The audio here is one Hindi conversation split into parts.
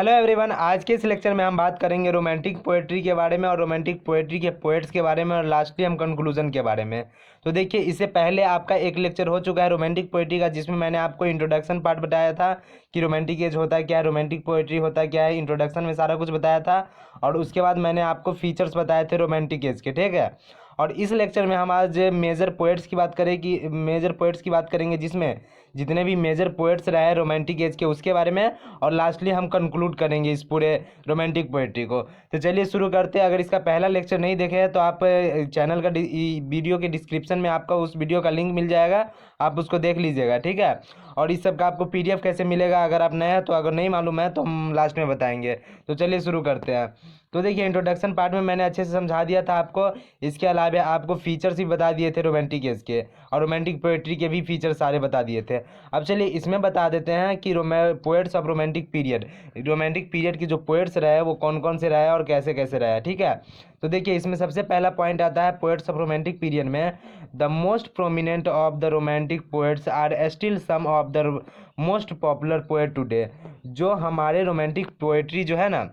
हेलो एवरीवन, आज के इस लेक्चर में हम बात करेंगे रोमांटिक पोएट्री के बारे में और रोमांटिक पोएट्री के पोएट्स के बारे में और लास्टली हम कंक्लूजन के बारे में। तो देखिए, इससे पहले आपका एक लेक्चर हो चुका है रोमांटिक पोएट्री का, जिसमें मैंने आपको इंट्रोडक्शन पार्ट बताया था कि रोमांटिक एज होता है क्या है, रोमांटिक पोएट्री होता है क्या है। इंट्रोडक्शन में सारा कुछ बताया था और उसके बाद मैंने आपको फीचर्स बताए थे रोमांटिक एज के, ठीक है। और इस लेक्चर में हम आज मेजर पोएट्स की बात करेंगे, जिसमें जितने भी मेजर पोएट्स रहे रोमांटिक एज के उसके बारे में, और लास्टली हम कंक्लूड करेंगे इस पूरे रोमांटिक पोएट्री को। तो चलिए शुरू करते हैं। अगर इसका पहला लेक्चर नहीं देखे हैं तो आप चैनल का वीडियो के डिस्क्रिप्शन में आपका उस वीडियो का लिंक मिल जाएगा, आप उसको देख लीजिएगा, ठीक है। और इस सब का आपको पीडीएफ कैसे मिलेगा अगर आप नए हैं तो, अगर नहीं मालूम है तो हम लास्ट में बताएंगे। तो चलिए शुरू करते हैं। तो देखिए, इंट्रोडक्शन पार्ट में मैंने अच्छे से समझा दिया था आपको। इसके अलावा आपको फीचर्स भी बता दिए थे रोमांटिक एज के, और रोमांटिक पोएट्री के भी फीचर सारे बता दिए थे। अब चलिए इसमें बता देते हैं कि पोएट्स ऑफ रोमांटिक पीरियड की जो पोएट्स रहे वो कौन कौन से रहे और कैसे कैसे रहे, ठीक है। तो देखिए, इसमें सबसे पहला पॉइंट आता है पोएट्स ऑफ रोमांटिक पीरियड में, the most prominent of the romantic poets are still some of the most popular poet today. जो हमारे रोमांटिक पोएट्री जो है ना,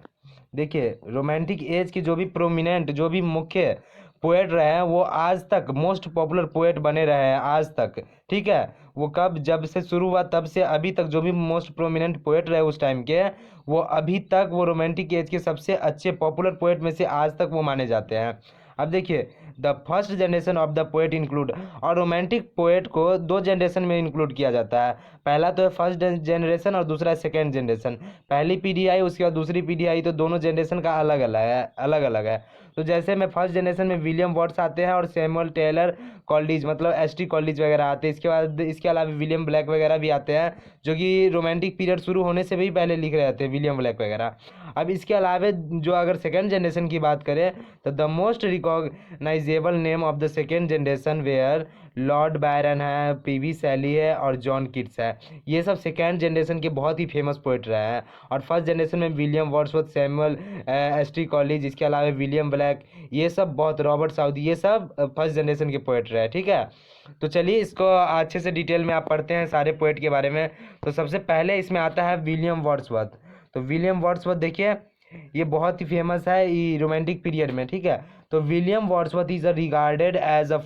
देखिए रोमांटिक एज की जो भी प्रोमिनेंट, जो भी मुख्य पोएट रहे हैं वो आज तक मोस्ट पॉपुलर पोएट बने रहे हैं आज तक, ठीक है। वो कब, जब से शुरू हुआ तब से अभी तक जो भी मोस्ट प्रोमिनेंट पोएट रहे उस टाइम के, वो अभी तक वो रोमांटिक एज के सबसे अच्छे पॉपुलर पोएट में से आज तक वो माने जाते हैं। अब देखिए, the first generation of the poet include, और रोमांटिक पोएट को दो जनरेशन में इंक्लूड किया जाता है। पहला तो है फर्स्ट जनरेशन और दूसरा है सेकेंड जनरेशन। पहली पीढ़ी आई, उसके बाद दूसरी पीढ़ी आई, तो दोनों जनरेशन का अलग अलग है। तो जैसे में फर्स्ट जनरेशन में विलियम वॉट्स आते हैं और सैमुअल टेलर कॉल्डिज, मतलब एसटी कॉल्डिज वगैरह आते हैं। इसके बाद इसके अलावा विलियम ब्लैक वगैरह भी आते हैं, जो कि रोमांटिक पीरियड शुरू होने से भी पहले लिख रहे थे, विलियम ब्लैक वगैरह। अब इसके अलावा जो अगर सेकेंड जनरेशन की बात करें तो the most recognizable name of the second generation were Lord Byron है, पीवी शैली है और जॉन किट्स है। ये सब सेकेंड जनरेशन के बहुत ही फेमस पोएट रहे हैं। और फर्स्ट जनरेशन में William Wordsworth, Samuel ST college, इसके अलावा विलियम ब्लैक, ये सब बहुत, रॉबर्ट साउदी, ये सब फर्स्ट जनरेशन के पोएट रहे, ठीक है। तो चलिए इसको अच्छे से डिटेल में आप पढ़ते हैं सारे पोएट के बारे में। तो सबसे पहले इसमें आता है विलियम वर्ड्सवर्थ। तो विलियम वर्ड्सवर्थ देखिए, ये बहुत ही फेमस है ये रोमांटिक पीरियड में, ठीक है। तो William Wordsworth is regarded as a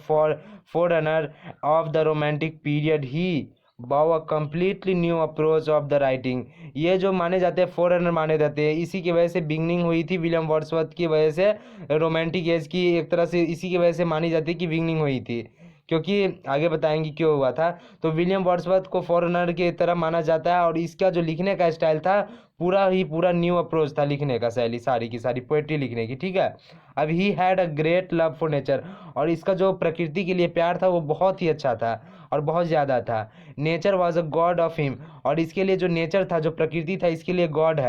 forerunner of the romantic period. He बाउ a completely new approach of the writing. ये जो माने जाते हैं फोररनर माने जाते हैं, इसी की वजह से बिगनिंग हुई थी विलियम वर्ड्सवर्थ की वजह से रोमांटिक एज की, एक तरह से इसी की वजह से मानी जाती है कि बिगनिंग हुई थी, क्योंकि आगे बताएंगे क्यों हुआ था। तो विलियम वर्ड्सवर्थ को फॉरेनर की तरह माना जाता है, और इसका जो लिखने का स्टाइल था पूरा न्यू अप्रोच था लिखने का, शैली सारी की सारी पोएट्री लिखने की, ठीक है। अब he had a great love for nature, और इसका जो प्रकृति के लिए प्यार था वो बहुत ही अच्छा था और बहुत ज़्यादा था। Nature was a God of him, और इसके लिए जो नेचर था, जो प्रकृति था, इसके लिए गॉड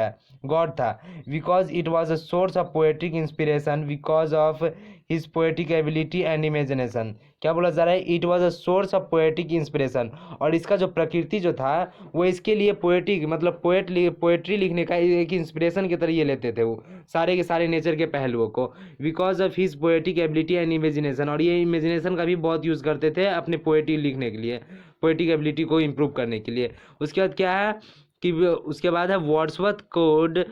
था। Because it was a source of poetic inspiration, because of his poetic ability and imagination. क्या बोला जा रहा है? It was a source of poetic inspiration, और इसका जो प्रकृति जो था वो इसके लिए पोएटिक, मतलब पोएट्री लिखने का एक इंस्पिरेशन की तरह ये लेते थे वो सारे के सारे नेचर के पहलुओं को। Because of his poetic ability and imagination, और ये इमेजिनेशन का भी बहुत यूज़ करते थे अपने पोएट्री लिखने के लिए, पोएटिक एबिलिटी को इम्प्रूव करने के लिए। उसके बाद क्या है कि उसके बाद है Wordsworth could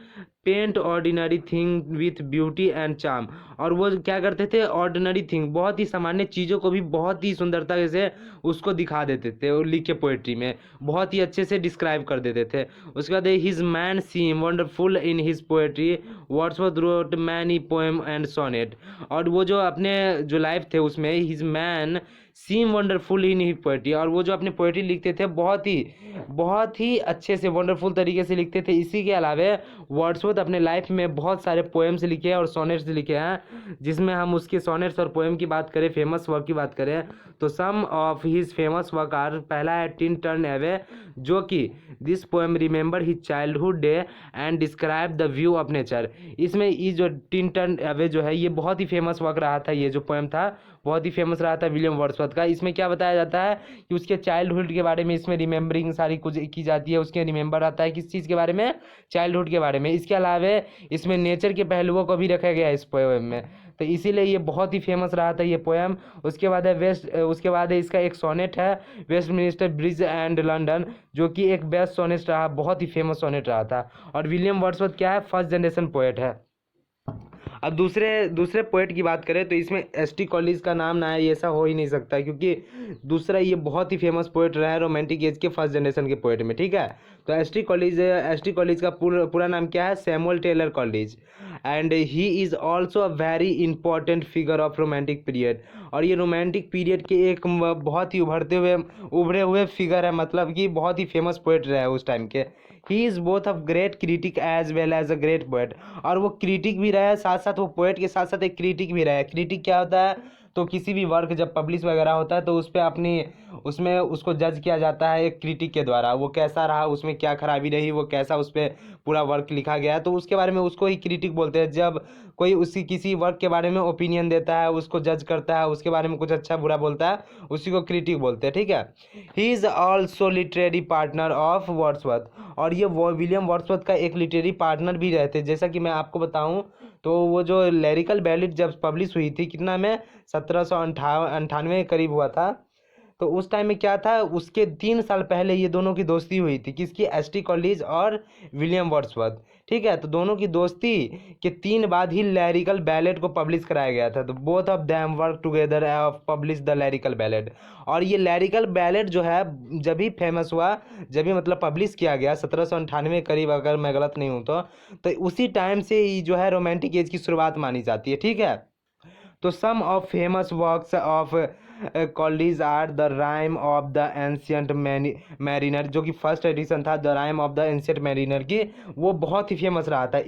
paint ordinary thing with beauty and charm, और वो क्या करते थे, ऑर्डिनरी थिंग, बहुत ही सामान्य चीज़ों को भी बहुत ही सुंदरता से उसको दिखा देते थे, और लिख के पोएट्री में बहुत ही अच्छे से डिस्क्राइब कर देते थे। उसके बाद his man seem wonderful in his poetry, Wordsworth wrote many poem and sonnet, और वो जो अपने जो लाइफ थे उसमें his man seem wonderful in his poetry, और वो जो अपने पोएट्री लिखते थे बहुत ही अच्छे से वंडरफुल तरीके से लिखते थे। इसी के अलावा वर्ड्सवर्थ अपने लाइफ में बहुत सारे पोएम्स लिखे हैं और सोनेट्स लिखे हैं, जिसमें हम उसके सोनेट्स और पोएम की बात करें, फेमस वर्क की बात करें तो some of his famous work are, पहला है टिन टर्न अवे, जो कि this poem remember his childhood day and describe the view of nature. इसमें ये जो टिन टर्न अवे जो है ये बहुत ही फेमस वर्क रहा था, ये जो पोएम था बहुत ही फेमस रहा था विलियम वर्ड्सवर्थ वर्ड्सवर्थ का। इसमें क्या बताया जाता है कि उसके चाइल्डहुड के बारे में इसमें रिमेंबरिंग सारी कुछ की जाती है, उसके रिमेंबर आता है किस चीज़ के बारे में, चाइल्डहुड के बारे में। इसके अलावा इसमें नेचर के पहलुओं को भी रखा गया है इस पोएम में, तो इसीलिए ये बहुत ही फेमस रहा था ये पोएम। उसके बाद है उसके बाद है इसका एक सोनेट है, वेस्टमिनिस्टर ब्रिज एंड लंदन, जो कि एक बेस्ट सोनेट रहा, बहुत ही फेमस सोनेट रहा था। और विलियम वर्ड्सवर्थ क्या है, फर्स्ट जनरेशन पोएट है। अब दूसरे दूसरे पोएट की बात करें तो इसमें एस.टी. कॉलेज का नाम ना है, ये ऐसा हो ही नहीं सकता, क्योंकि दूसरा ये बहुत ही फेमस पोएट रहा है रोमांटिक एज के फर्स्ट जनरेशन के पोएट में, ठीक है। तो एस.टी. कॉलेज का पूरा नाम क्या है, Samuel Taylor Coleridge, and he is also a very important figure of romantic period. और ये रोमांटिक पीरियड के एक बहुत ही उभरे हुए फिगर है, मतलब कि बहुत ही फेमस पोएट रहे उस टाइम के। He is both a great critic as well as a great poet. और वो क्रिटिक भी रहा है, साथ साथ वो पोएट के साथ साथ एक क्रिटिक भी रहा है। क्रिटिक क्या होता है, तो किसी भी वर्क जब पब्लिश वगैरह होता है तो उस पर उसमें उसको जज किया जाता है एक क्रिटिक के द्वारा, वो कैसा रहा, उसमें क्या खराबी रही, वो कैसा उस पर पूरा वर्क लिखा गया है, तो उसके बारे में उसको ही क्रिटिक बोलते हैं। जब कोई उसी किसी वर्क के बारे में ओपिनियन देता है, उसको जज करता है, उसके बारे में कुछ अच्छा बुरा बोलता है, उसी को क्रिटिक बोलते हैं, ठीक है। ही is also literary partner of Wordsworth. और ये विलियम वर्ड्सवर्थ का एक लिटरेरी पार्टनर भी रहते, जैसा कि मैं आपको बताऊं तो वो जो लिरिकल बैलेट जब पब्लिश हुई थी, कितना में 1798 के करीब हुआ था, तो उस टाइम में क्या था, उसके 3 साल पहले ये दोनों की दोस्ती हुई थी, किसकी, एस.टी. कॉलेज और विलियम वर्ड्सवर्थ, ठीक है। तो दोनों की दोस्ती के 3 बाद ही लिरिकल बैलेट को पब्लिश कराया गया था। तो both of them work together publish the lyrical ballot. और ये लिरिकल बैलेट जो है जब भी फेमस हुआ, जब भी मतलब पब्लिश किया गया 1798 करीब, अगर मैं गलत नहीं हूँ तो उसी टाइम से ही जो है रोमांटिक एज की शुरुआत मानी जाती है, ठीक है। तो some of famous works of Coleridge are the rhyme of the ancient mariner, जो कि फर्स्ट एडिशन था the rhyme of the ancient mariner की, वो बहुत ही फेमस रहा था।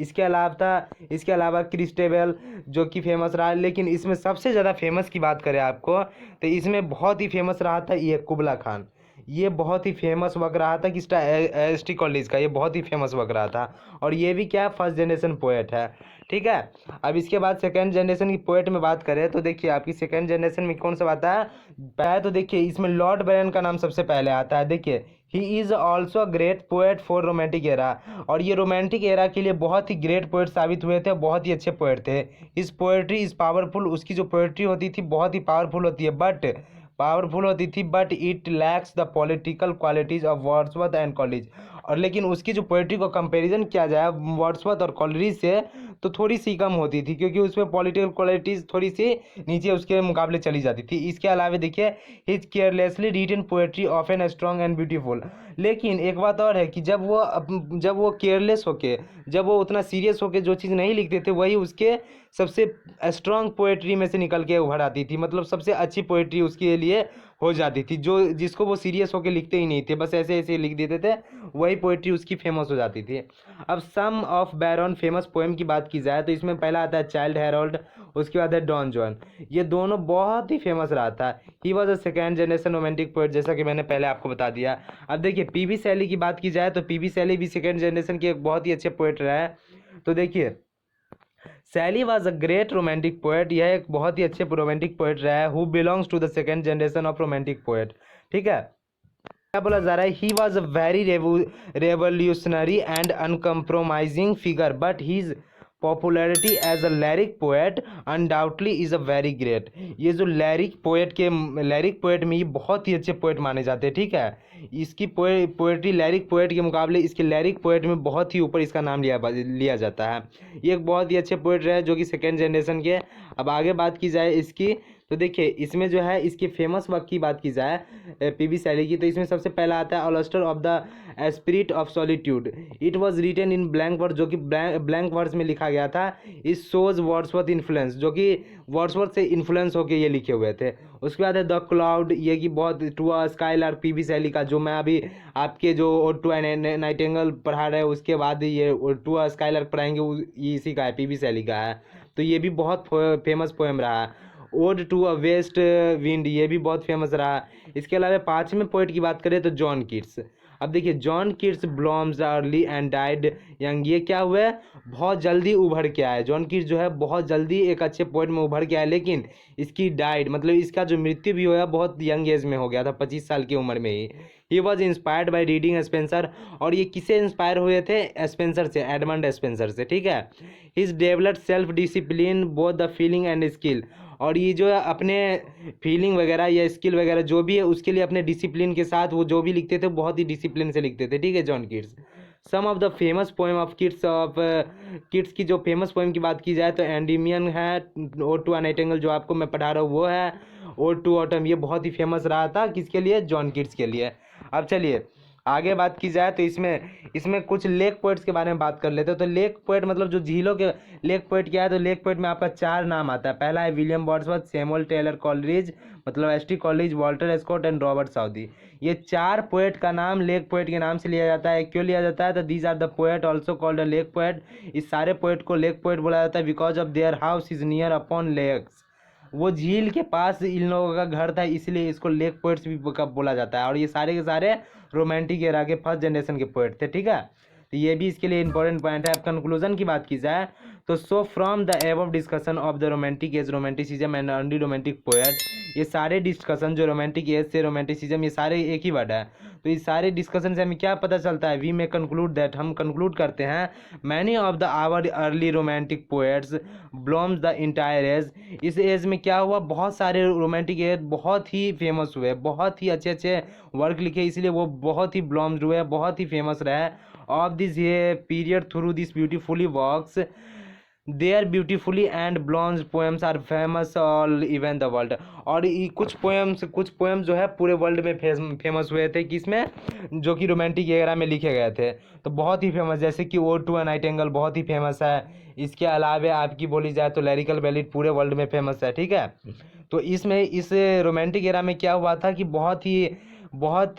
इसके अलावा क्रिस्टेबल जो कि फेमस रहा, लेकिन इसमें सबसे ज़्यादा फेमस की बात करें आपको तो इसमें बहुत ही फेमस रहा था ये कुबला खान। ये बहुत ही फेमस वर्क रहा था किसका, एस.टी. कॉलेज का, ये बहुत ही फेमस वर्क रहा था। और ये भी क्या, फर्स्ट जनरेशन पोएट है, ठीक है। अब इसके बाद सेकंड जनरेशन की पोएट में बात करें तो देखिए आपकी सेकंड जनरेशन में कौन सा आता है, पहले तो देखिए इसमें लॉर्ड बैरन का नाम सबसे पहले आता है। देखिए ही is also a great poet for romantic era. और ये रोमांटिक एरा के लिए बहुत ही ग्रेट पोएट साबित हुए थे, बहुत ही अच्छे पोएट थे। इस पोएट्री इज़ पावरफुल, उसकी जो पोएट्री होती थी बहुत ही पावरफुल होती थी, but it lacks the political qualities of Wordsworth and college. और लेकिन उसकी जो पोएट्री को कंपैरिजन किया जाए वर्ड्सवर्थ और कॉलेज से तो थोड़ी सी कम होती थी, क्योंकि उसमें पॉलिटिकल क्वालिटीज़ थोड़ी सी नीचे उसके मुकाबले चली जाती थी। इसके अलावा देखिए his carelessly written poetry often strong and beautiful. लेकिन एक बात और है कि जब वो केयरलेस होके, जब वो उतना सीरियस होके जो चीज़ नहीं लिखते थे, वही उसके सबसे स्ट्रॉन्ग पोएट्री में से निकल के उभर आती थी, मतलब सबसे अच्छी पोएट्री उसके लिए हो जाती थी। जो जिसको वो सीरियस होके लिखते ही नहीं थे, बस ऐसे ऐसे लिख देते थे, वही पोएट्री उसकी फेमस हो जाती थी। अब सम ऑफ बैरन फेमस पोएम की बात की जाए तो इसमें पहला आता है चाइल्ड हेरोल्ड, उसके बाद है डॉन जॉन। ये दोनों बहुत ही फेमस रहा था। ही was a second generation romantic poet, जैसा कि मैंने पहले आपको बता दिया। अब देखिए पी.बी. शैली की बात की जाए तो पी.बी. शैली भी सेकेंड जनरेशन के एक बहुत ही अच्छे पोएट रहा है। तो देखिए Shelley was a great romantic poet, यह एक बहुत ही अच्छे रोमांटिक पोएट रहा है, who belongs to the second generation of romantic poet, ठीक है। क्या बोला जा रहा है, he was a very revolutionary and uncompromising figure, but his popularity as a lyric poet undoubtedly is a very great. ये जो लिरिक पोएट में ये बहुत ही अच्छे पोएट माने जाते हैं, ठीक है। इसकी पोएट्री लिरिक पोएट के मुकाबले इसके लिरिक पोएट में बहुत ही ऊपर इसका नाम लिया जाता है। ये एक बहुत ही अच्छे पोएट रहे जो कि सेकेंड जनरेशन के। अब आगे बात की जाए इसकी तो देखिए इसमें जो है इसके फेमस वर्क की बात की जाए पी.बी. शैली की, तो इसमें सबसे पहला आता है Alastor of the spirit of solitude. It was written in blank verse, जो कि ब्लैंक वर्स में लिखा गया था। इट शोज वर्ड्सवर्थ इन्फ्लुएंस, जो कि वर्ड्सवर्थ से इन्फ्लुएंस होकर ये लिखे हुए थे। उसके बाद है द क्लाउड, ये कि बहुत टू अ स्काईलार्क पी.बी. शैली का, जो मैं अभी आपके जो टू नाइटिंगेल पढ़ा रहे उसके बाद ये टू अ स्काईलार्क पढ़ाएंगे, ये इसी का है, पी.बी. शैली का है। तो ये भी बहुत फेमस पोएम रहा। Ode to a west wind, ये भी बहुत फेमस रहा। इसके अलावा पाँचवें पोएट की बात करें तो जॉन कीट्स। अब देखिए John Keats blooms early and died young, ये क्या हुआ है, बहुत जल्दी उभर के आया। जॉन कीट्स जो है बहुत जल्दी एक अच्छे पोएट में उभर के आया, लेकिन इसकी डाइड मतलब इसका जो मृत्यु भी हुआ बहुत यंग एज में हो गया था, 25 साल की उम्र में he was inspired by reading Spencer. और ये किससे इंस्पायर हुए थे, स्पेंसर से, एडमंड स्पेंसर से, ठीक है। His developed self discipline both the feeling and skill, और ये जो है अपने फीलिंग वगैरह या स्किल वगैरह जो भी है उसके लिए अपने डिसिप्लिन के साथ वो जो भी लिखते थे बहुत ही डिसिप्लिन से लिखते थे, ठीक है, John Keats. Some of the famous poem of Keats की जो फेमस पोएम की बात की जाए तो एंडीमियन है, ओड टू अ नाइटिंगेल जो आपको मैं पढ़ा रहा हूँ वो है, ओड टू ऑटम, ये बहुत ही फेमस रहा था किसके लिए, जॉन कीट्स के लिए। अब चलिए आगे बात की जाए तो इसमें कुछ लेक पोएट्स के बारे में बात कर लेते हैं। तो लेक पोएट मतलब जो झीलों के लेक पोएट क्या है, तो लेक पोएट में आपका 4 नाम आता है। पहला है William Wordsworth, Samuel Taylor Coleridge मतलब S T. Coleridge, Walter Scott and Robert Southey. ये 4 पोएट का नाम लेक पोएट के नाम से लिया जाता है। क्यों लिया जाता है, तो these are the poet also called a lake poet. इस सारे पोएट को लेक पोएट बोला जाता है because of their house is near upon lakes, वो झील के पास इन लोगों का घर था, इसलिए इसको लेक पोएट्स भी बोला जाता है। और ये सारे के सारे रोमांटिक एरा के फर्स्ट जनरेशन के पोएट थे, ठीक है। तो ये भी इसके लिए इंपॉर्टेंट पॉइंट है। अब कंक्लूजन की बात की जाए तो so from the above discussion of the romantic as, romanticism and early romantic poet, ये सारे डिस्कशन जो रोमांटिक एज से रोमांटिसिज्म, ये सारे एक ही वर्ड है। तो इस सारे डिस्कशन से हमें क्या पता चलता है, वी मे कंक्लूड दैट, हम कंक्लूड करते हैं, many of the our early romantic poets blooms the entire age, इस एज में क्या हुआ, बहुत सारे रोमांटिक एज बहुत ही फेमस हुए, बहुत ही अच्छे अच्छे वर्क लिखे, इसलिए वो बहुत ही ब्लॉम्स हुए, बहुत ही फेमस रहे ऑफ दिस ये period through this beautifully works there beautifully and blooms poems are famous all even the world. और कुछ पोएम्स जो है पूरे वर्ल्ड में फेमस हुए थे, किसमें, जो कि रोमांटिक एरा में लिखे गए थे, तो बहुत ही फेमस, जैसे कि ओड टू अ नाइटिंगेल बहुत ही फेमस है। इसके अलावा आपकी बोली जाए तो लिरिकल बैलेड पूरे वर्ल्ड में फेमस है, ठीक है। तो इसमें इस रोमांटिक एरा में क्या हुआ था कि बहुत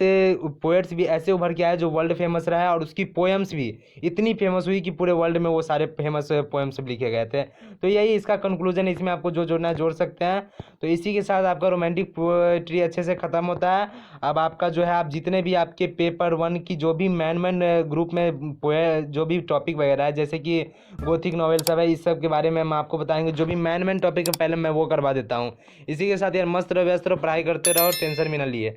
पोएट्स भी ऐसे उभर के आए जो वर्ल्ड फेमस रहा है, और उसकी पोएम्स भी इतनी फेमस हुई कि पूरे वर्ल्ड में वो सारे फेमस पोएम्स लिखे गए थे। तो यही इसका कंक्लूजन है, इसमें आपको जो जोड़ना है जोड़ सकते हैं। तो इसी के साथ आपका रोमांटिक पोएट्री अच्छे से ख़त्म होता है। अब आपका जो है, आप जितने भी आपके पेपर 1 की जो भी मैन ग्रुप में जो भी टॉपिक वगैरह है, जैसे कि गोथिक नॉवेल सब है, इस सब के बारे में हम आपको बताएंगे। जो भी मैन टॉपिक है पहले मैं वो करवा देता हूँ। इसी के साथ यार मस्त रहो, व्यस्त रहो, पढ़ाई करते रहो, टेंशन भी ना लिए।